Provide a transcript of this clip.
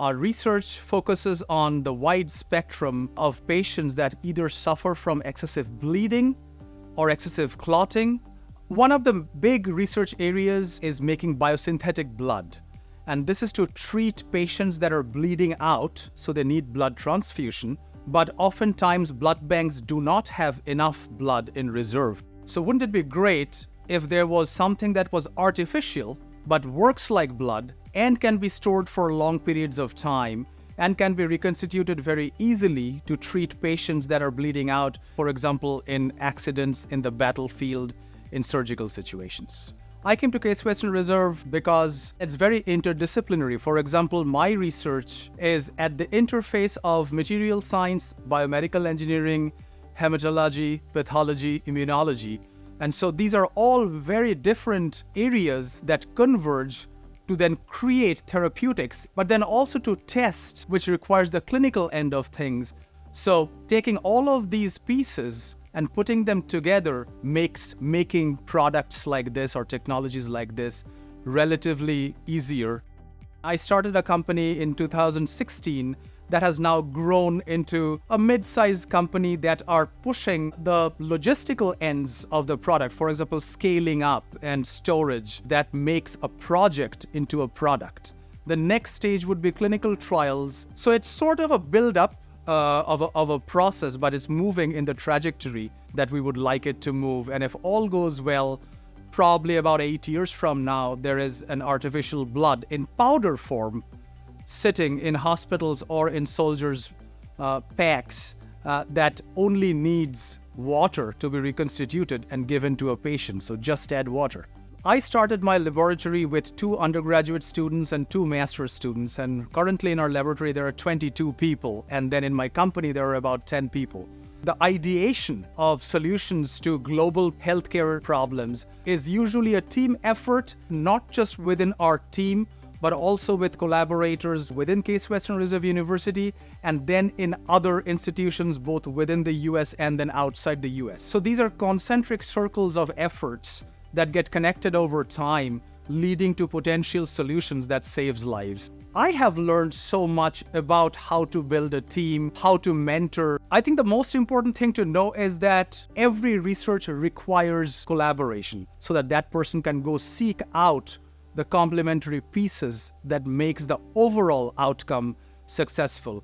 Our research focuses on the wide spectrum of patients that either suffer from excessive bleeding or excessive clotting. One of the big research areas is making biosynthetic blood. And this is to treat patients that are bleeding out, so they need blood transfusion. But oftentimes blood banks do not have enough blood in reserve. So wouldn't it be great if there was something that was artificial but works like blood and can be stored for long periods of time and can be reconstituted very easily to treat patients that are bleeding out, for example, in accidents in the battlefield, in surgical situations. I came to Case Western Reserve because it's very interdisciplinary. For example, my research is at the interface of material science, biomedical engineering, hematology, pathology, immunology. And so these are all very different areas that converge to then create therapeutics, but then also to test, which requires the clinical end of things. So taking all of these pieces and putting them together makes making products like this or technologies like this relatively easier. I started a company in 2016 that has now grown into a mid-sized company that are pushing the logistical ends of the product. For example, scaling up and storage that makes a project into a product. The next stage would be clinical trials. So it's sort of a build-up of a process, but it's moving in the trajectory that we would like it to move. And if all goes well, probably about 8 years from now, there is an artificial blood in powder form sitting in hospitals or in soldiers' packs that only needs water to be reconstituted and given to a patient. So just add water. I started my laboratory with 2 undergraduate students and 2 master's students, and currently in our laboratory there are 22 people, and then in my company there are about 10 people. The ideation of solutions to global healthcare problems is usually a team effort, not just within our team, but also with collaborators within Case Western Reserve University and then in other institutions both within the US and then outside the US. So these are concentric circles of efforts that get connected over time, leading to potential solutions that saves lives. I have learned so much about how to build a team, how to mentor. I think the most important thing to know is that every research requires collaboration so that that person can go seek out the complementary pieces that makes the overall outcome successful.